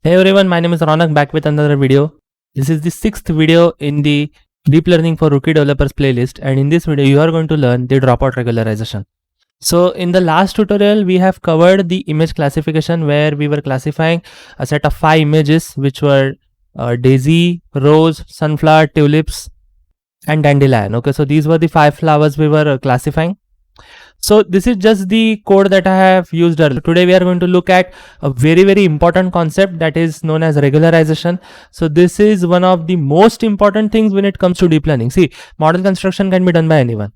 Hey everyone, my name is Ronak, back with another video. This is the 6th video in the Deep Learning for Rookie Developers playlist, and in this video you are going to learn the dropout regularization. So in the last tutorial we have covered the image classification, where we were classifying a set of 5 images which were daisy, rose, sunflower, tulips and dandelion. Okay, so these were the 5 flowers we were classifying. So this is just the code that I have used earlier. Today we are going to look at a very important concept that is known as regularization. So this is one of the most important things when it comes to deep learning. See, model construction can be done by anyone,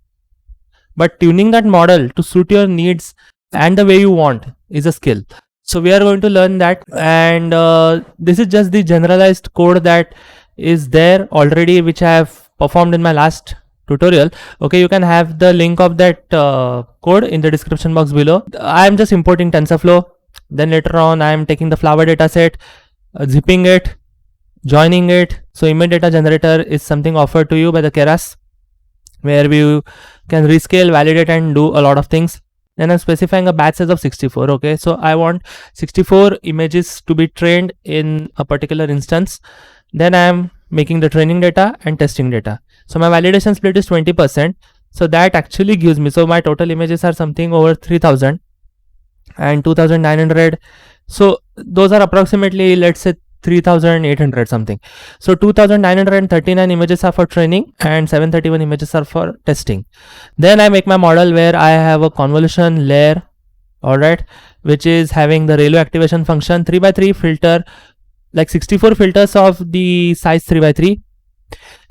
but tuning that model to suit your needs and the way you want is a skill. So we are going to learn that, and this is just the generalized code that is there already, which I have performed in my last tutorial. Okay, you can have the link of that code in the description box below. I am just importing TensorFlow, then later on I am taking the flower dataset, zipping it, joining it. So image data generator is something offered to you by the Keras, where you can rescale, validate and do a lot of things. Then I'm specifying a batch size of 64. Okay, so I want 64 images to be trained in a particular instance. Then I am making the training data and testing data. So my validation split is 20%. So that actually gives me, so my total images are something over 3000 and 2900. So those are approximately, let's say 3800 something. So 2939 images are for training and 731 images are for testing. Then I make my model where I have a convolution layer, alright, which is having the ReLU activation function, 3x3 filter, like 64 filters of the size 3x3,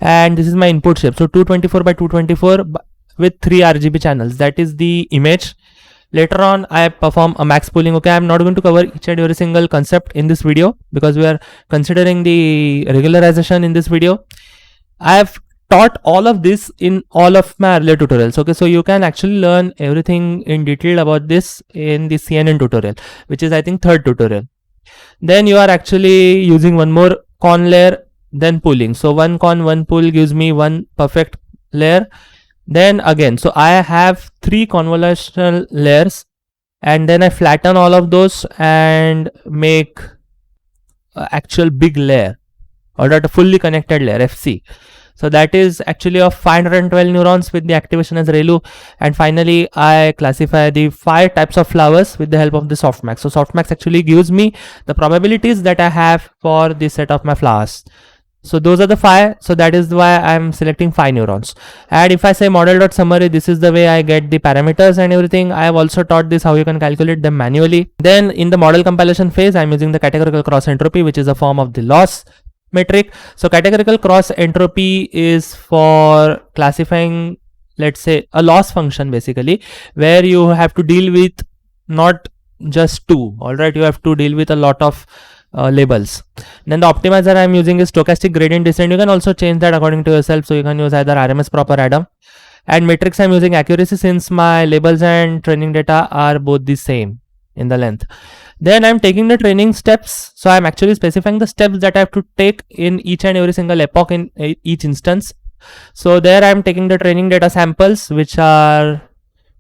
and this is my input shape. So 224 by 224 with 3 RGB channels, that is the image. Later on I perform a max pooling. Okay, I'm not going to cover each and every single concept in this video because we are considering the regularization in this video. I have taught all of this in all of my earlier tutorials. Okay, so you can actually learn everything in detail about this in the CNN tutorial, which is I think 3rd tutorial. Then you are actually using one more con layer, then pooling. So one con, one pool gives me one perfect layer. Then again, so I have 3 convolutional layers, and then I flatten all of those and make actual big layer, or that a fully connected layer, FC. So that is actually of 512 neurons with the activation as ReLU. And finally I classify the 5 types of flowers with the help of the softmax. So softmax actually gives me the probabilities that I have for the set of my flowers. So those are the 5. So that is why I'm selecting 5 neurons. And if I say model.summary, this is the way I get the parameters and everything. I have also taught this how you can calculate them manually. Then in the model compilation phase, I'm using the categorical cross entropy, which is a form of the loss metric. So categorical cross entropy is for classifying, let's say, a loss function basically, where you have to deal with not just 2, alright, you have to deal with a lot of labels. Then the optimizer I'm using is stochastic gradient descent. You can also change that according to yourself, so you can use either RMS prop or Adam. And matrix I'm using accuracy, since my labels and training data are both the same in the length. Then I'm taking the training steps. So I'm actually specifying the steps that I have to take in each and every single epoch in each instance. So there I'm taking the training data samples, which are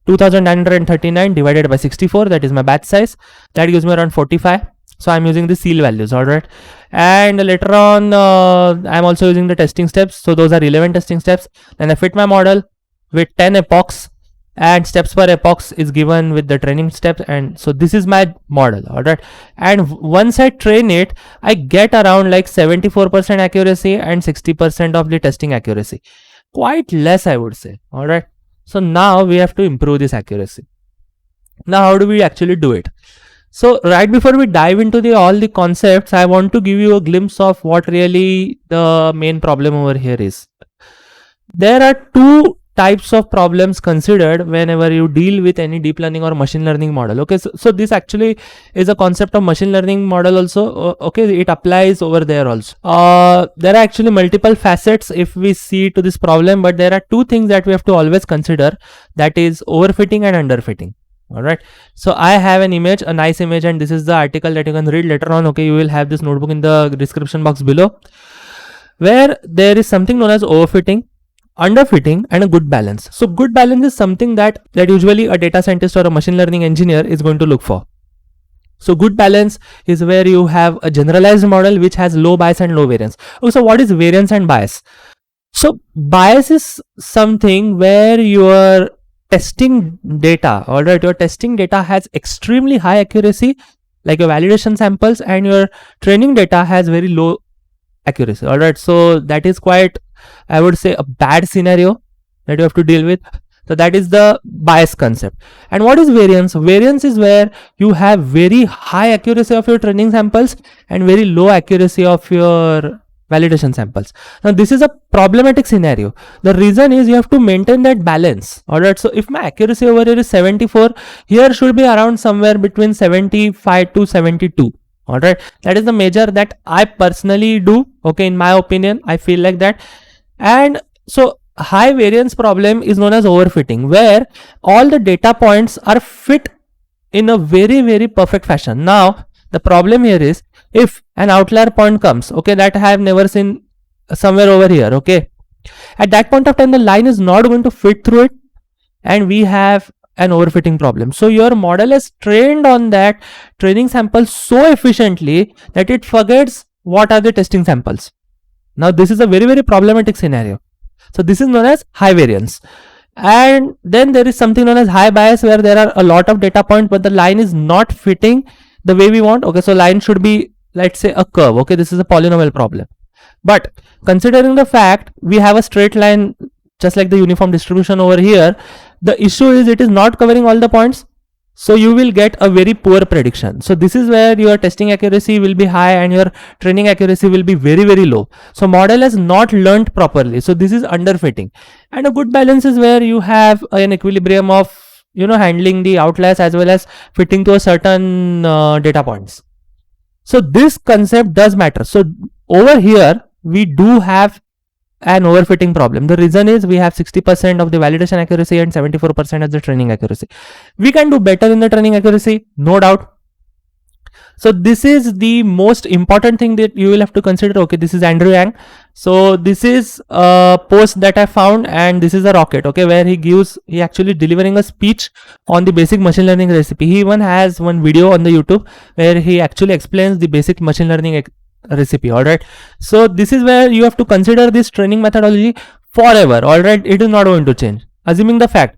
2939 divided by 64, that is my batch size. That gives me around 45. So I'm using the seal values, alright. And later on I'm also using the testing steps. So those are 11 testing steps. Then I fit my model with 10 epochs, and steps per epochs is given with the training steps. And so this is my model, alright. And once I train it, I get around like 74% accuracy and 60% of the testing accuracy. Quite less, I would say, alright. So now we have to improve this accuracy. Now how do we actually do it? So right before we dive into all the concepts, I want to give you a glimpse of what really the main problem over here is. There are 2 types of problems considered whenever you deal with any deep learning or machine learning model. Okay, so this actually is a concept of machine learning model also. Okay, it applies over there also. There are actually multiple facets if we see to this problem, but there are 2 things that we have to always consider, that is overfitting and underfitting. Alright, so I have an image, a nice image, and this is the article that you can read later on. Okay, you will have this notebook in the description box below, where there is something known as overfitting, underfitting and a good balance. So good balance is something that usually a data scientist or a machine learning engineer is going to look for. So good balance is where you have a generalized model which has low bias and low variance. Okay, so what is variance and bias? So bias is something where your testing data, alright, your testing data has extremely high accuracy, like your validation samples, and your training data has very low accuracy. Alright, so that is quite, I would say, a bad scenario that you have to deal with. So that is the bias concept. And what is variance? Variance is where you have very high accuracy of your training samples and very low accuracy of your validation samples. Now this is a problematic scenario. The reason is you have to maintain that balance. Alright, so if my accuracy over here is 74, here should be around somewhere between 75 to 72. Alright, that is the measure that I personally do. Okay, in my opinion, I feel like that. And so high variance problem is known as overfitting, where all the data points are fit in a very perfect fashion. Now the problem here is, if an outlier point comes, okay, that I have never seen somewhere over here, okay, at that point of time the line is not going to fit through it, and we have an overfitting problem. So your model is trained on that training sample so efficiently that it forgets what are the testing samples. Now this is a very problematic scenario. So this is known as high variance. And then there is something known as high bias, where there are a lot of data points but the line is not fitting the way we want. Okay, so line should be, let's say, a curve. Okay, this is a polynomial problem. But considering the fact we have a straight line just like the uniform distribution over here, the issue is it is not covering all the points, so you will get a very poor prediction. So this is where your testing accuracy will be high and your training accuracy will be very low. So model has not learned properly, so this is underfitting. And a good balance is where you have an equilibrium of, you know, handling the outliers as well as fitting to a certain data points. So this concept does matter. So over here we do have an overfitting problem. The reason is we have 60% of the validation accuracy and 74% of the training accuracy. We can do better in the training accuracy, no doubt. So this is the most important thing that you will have to consider. Okay, this is Andrew Yang. So this is a post that I found, and this is a rocket, okay, where he actually delivering a speech on the basic machine learning recipe. He even has one video on the YouTube where he actually explains the basic machine learning recipe. Alright, so this is where you have to consider this training methodology forever. Alright, it is not going to change. Assuming the fact,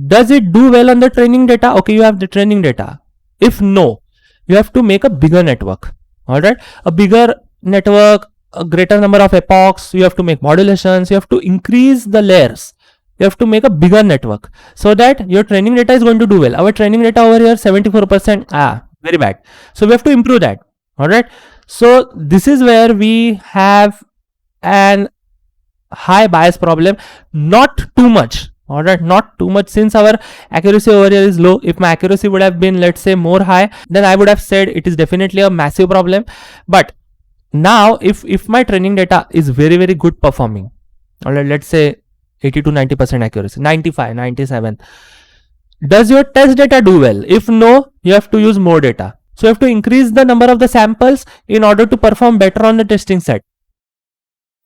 does it do well on the training data? Okay, you have the training data. If no, you have to make a bigger network. Alright, a bigger network, a greater number of epochs, you have to make modulations, you have to increase the layers, you have to make a bigger network so that your training data is going to do well. Our training data over here 74%, very bad. So we have to improve that. Alright, so this is where we have an high bias problem, not too much. Alright, not too much, since our accuracy over here is low. If my accuracy would have been, let's say, more high, then I would have said it is definitely a massive problem. But now if my training data is very good performing, alright, let's say 80 to 90% accuracy, 95, 97, does your test data do well? If no, you have to use more data. So you have to increase the number of the samples in order to perform better on the testing set.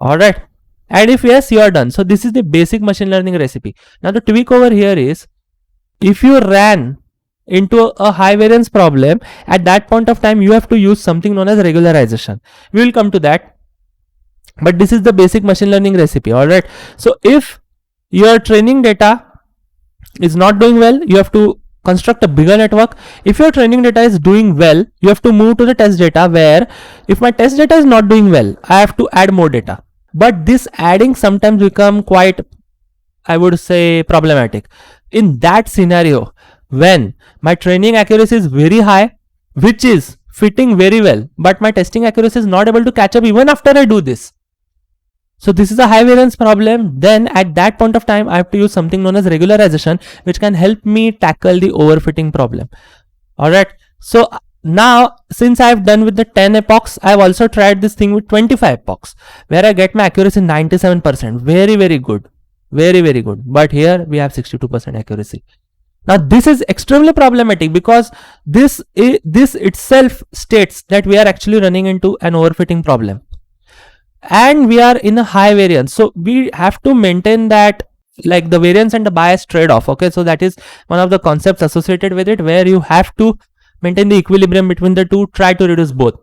Alright, and if yes, you are done. So this is the basic machine learning recipe. Now the tweak over here is, if you ran into a high variance problem, at that point of time you have to use something known as regularization. We will come to that, but this is the basic machine learning recipe. Alright, so if your training data is not doing well, you have to construct a bigger network. If your training data is doing well, you have to move to the test data, where if my test data is not doing well, I have to add more data. But this adding sometimes become quite, I would say, problematic. In that scenario, when my training accuracy is very high, which is fitting very well, but my testing accuracy is not able to catch up even after I do this. So this is a high variance problem. Then at that point of time, I have to use something known as regularization, which can help me tackle the overfitting problem. Alright, so now since I have done with the 10 epochs, I have also tried this thing with 25 epochs, where I get my accuracy 97%. Very good. Very good. But here we have 62% accuracy. Now this is extremely problematic, because this itself states that we are actually running into an overfitting problem. And we are in a high variance, so we have to maintain that, like, the variance and the bias trade-off. Okay, so that is one of the concepts associated with it, where you have to maintain the equilibrium between the two, try to reduce both.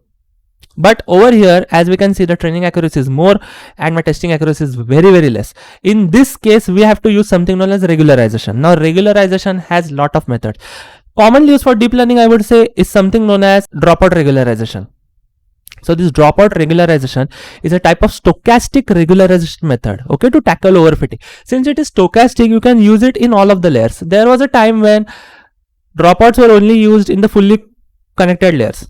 But over here, as we can see, the training accuracy is more and my testing accuracy is very less. In this case, we have to use something known as regularization. Now regularization has lot of methods. Commonly used for deep learning, I would say, is something known as dropout regularization. So this dropout regularization is a type of stochastic regularization method, okay, to tackle overfitting. Since it is stochastic, you can use it in all of the layers. There was a time when dropouts were only used in the fully connected layers,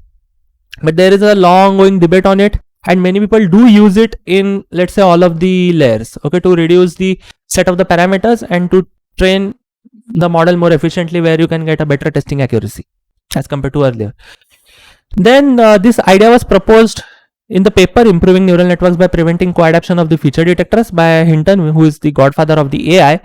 but there is a long going debate on it, and many people do use it in, let's say, all of the layers, okay, to reduce the set of the parameters and to train the model more efficiently, where you can get a better testing accuracy as compared to earlier. Then this idea was proposed in the paper Improving Neural Networks by Preventing Co-adaptation of the Feature Detectors by Hinton, who is the godfather of the AI.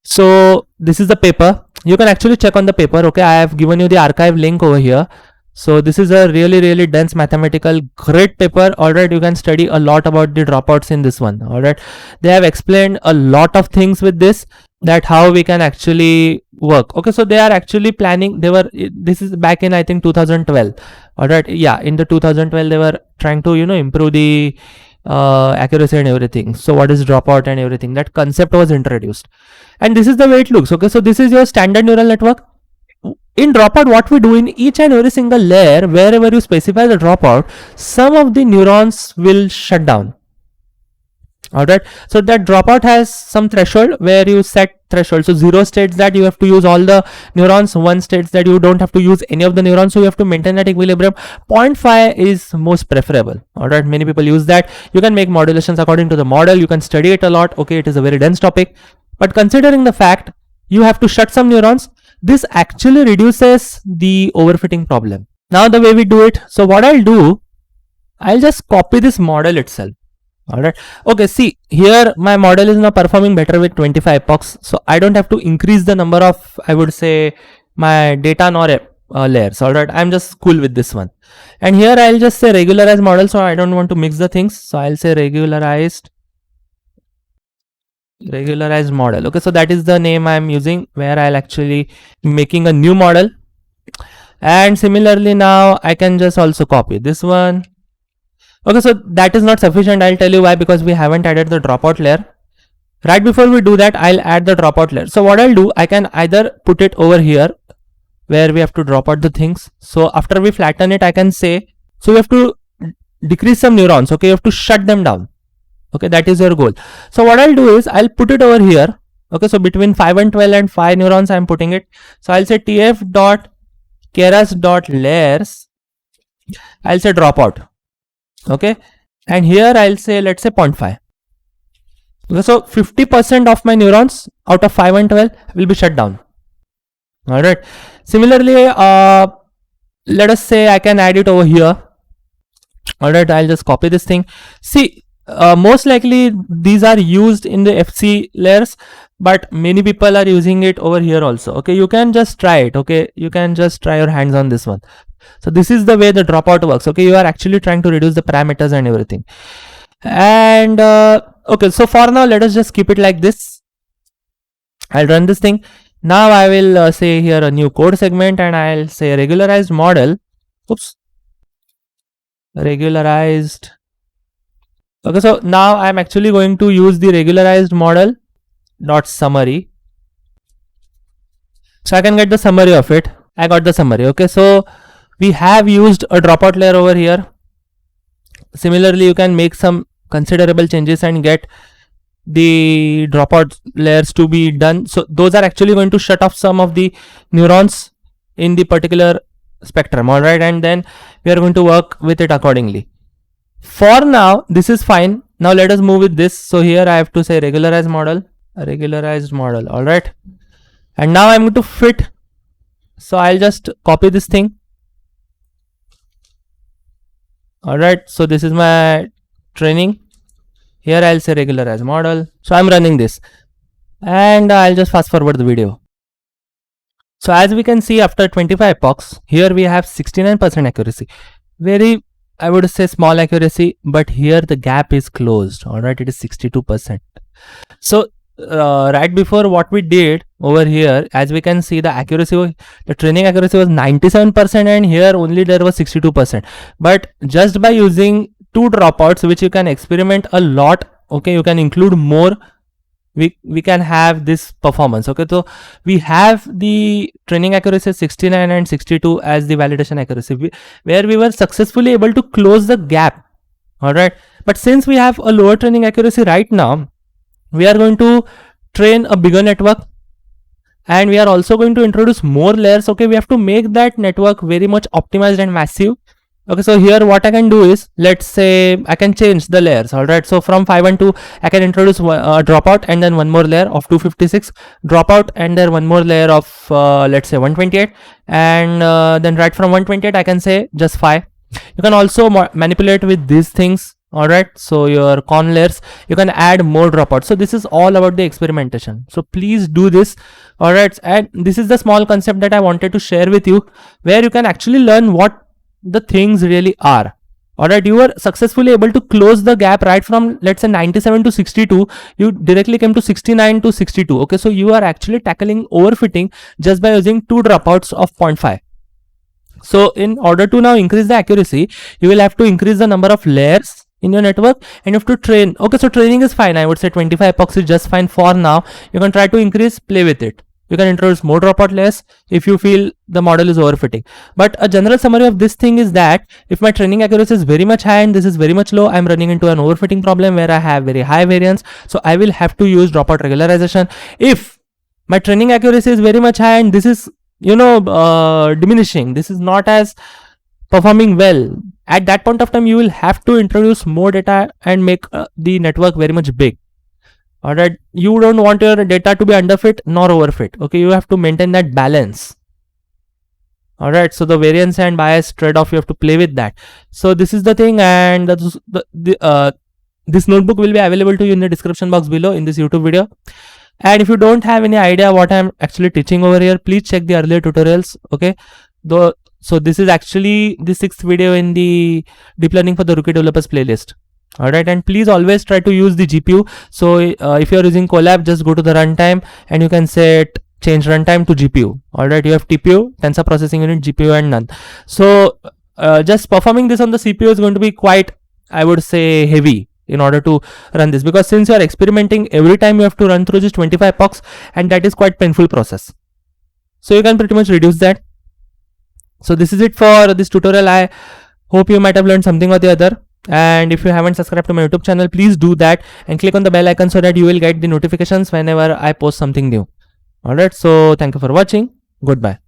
So this is the paper. You can actually check on the paper, okay. I have given you the archive link over here. So this is a really dense mathematical great paper. Alright, you can study a lot about the dropouts in this one. Alright, they have explained a lot of things with this, that how we can actually work. Okay, so they are actually planning, this is back in I think 2012. Alright, yeah, in the 2012 they were trying to, improve the accuracy and everything. So what is dropout and everything, that concept was introduced, and this is the way it looks. Okay, so this is your standard neural network. In dropout, what we do, in each and every single layer, wherever you specify the dropout, some of the neurons will shut down. Alright, so that dropout has some threshold where you set threshold. So 0 states that you have to use all the neurons, 1 states that you don't have to use any of the neurons, so you have to maintain that equilibrium. 0.5 is most preferable. Alright, many people use that. You can make modulations according to the model, you can study it a lot. Okay, it is a very dense topic, but considering the fact you have to shut some neurons, this actually reduces the overfitting problem. Now the way we do it, so what I'll do, I'll just copy this model itself. Alright, okay, see here my model is now performing better with 25 epochs, so I don't have to increase the number of, I would say, my data nor layers. Alright, I'm just cool with this one, and here I'll just say regularized model, so I don't want to mix the things, so I'll say regularized model. Okay, so that is the name I'm using, where I'll actually making a new model. And similarly, now I can just also copy this one. Okay, so that is not sufficient. I'll tell you why, because we haven't added the dropout layer. Right before we do that, I'll add the dropout layer. So what I'll do, I can either put it over here where we have to drop out the things. So after we flatten it, I can say, so you have to decrease some neurons. Okay, you have to shut them down. Okay, that is your goal. So what I'll do is I'll put it over here. Okay, so between 5 and 12 and 5 neurons I'm putting it. So I'll say tf dot keras dot layers. I'll say dropout. Okay, and here I'll say, let's say 0.5. Okay, so 50% of my neurons out of 5 and 12 will be shut down. Alright, similarly, let us say I can add it over here. Alright, I'll just copy this thing. See, most likely these are used in the FC layers, but many people are using it over here also. Okay, you can just try it. Okay, you can just try your hands on this one. So this is the way the dropout works. Okay, you are actually trying to reduce the parameters and everything. And okay, so for now let us just keep it like this. I'll run this thing. Now I will say here a new code segment, and I'll say regularized model. Oops, regularized. Okay, so now I'm actually going to use the regularized model dot summary, so I can get the summary of it. I got the summary. Okay, so we have used a dropout layer over here. Similarly, you can make some considerable changes and get the dropout layers to be done. So those are actually going to shut off some of the neurons in the particular spectrum. All right, and then we are going to work with it accordingly. For now, this is fine. Now let us move with this. So here I have to say regularized model, all right, and now I'm going to fit. So I'll just copy this thing. All right, so this is my training. Here I'll say regularized model. So I'm running this, and I'll just fast forward the video. So as we can see, after 25 epochs, here we have 69% accuracy. Very, I would say, small accuracy, but here the gap is closed. All right, it is 62%. So right before what we did over here, as we can see, the training accuracy was 97%, and here only there was 62%. But just by using 2 dropouts, which you can experiment a lot, okay, you can include more, we can have this performance. Okay, so we have the training accuracy 69 and 62 as the validation accuracy, where we were successfully able to close the gap. All right, but since we have a lower training accuracy right now, we are going to train a bigger network, and we are also going to introduce more layers. Okay, we have to make that network very much optimized and massive. Okay, so here what I can do is, let's say I can change the layers. All right, so from 512 I can introduce a dropout and then one more layer of 256, dropout and then one more layer of let's say 128, and then right from 128 I can say just 5. You can also manipulate with these things. All right, so your con layers, you can add more dropouts. So this is all about the experimentation, so please do this. All right, and this is the small concept that I wanted to share with you, where you can actually learn what the things really are. All right, you were successfully able to close the gap right from, let's say, 97 to 62. You directly came to 69 to 62. Okay, so you are actually tackling overfitting just by using 2 dropouts of 0.5. So in order to now increase the accuracy, you will have to increase the number of layers in your network, and you have to train. Okay, so training is fine. I would say 25 epoxy is just fine for now. You can try to increase, play with it. You can introduce more dropout layers if you feel the model is overfitting. But a general summary of this thing is that if my training accuracy is very much high and this is very much low, I'm running into an overfitting problem where I have very high variance. So I will have to use dropout regularization. If my training accuracy is very much high and this is, diminishing, this is not as performing well, at that point of time you will have to introduce more data and make the network very much big. All right, you don't want your data to be underfit nor overfit. Okay, you have to maintain that balance. All right, so the variance and bias trade-off, you have to play with that. So this is the thing, and this notebook will be available to you in the description box below in this YouTube video. And if you don't have any idea what I'm actually teaching over here, please check the earlier tutorials. Okay, so this is actually the 6th video in the deep learning for the rookie developers playlist. All right, and please always try to use the GPU. So if you are using Colab, just go to the runtime and you can set change runtime to GPU. All right, you have TPU, tensor processing unit, GPU, and none. So just performing this on the CPU is going to be quite, I would say, heavy in order to run this, because since you are experimenting every time, you have to run through just 25 epochs, and that is quite painful process. So you can pretty much reduce that. So this is it for this tutorial. I hope you might have learned something or the other. And if you haven't subscribed to my YouTube channel, please do that and click on the bell icon so that you will get the notifications whenever I post something new. Alright, so thank you for watching. Goodbye.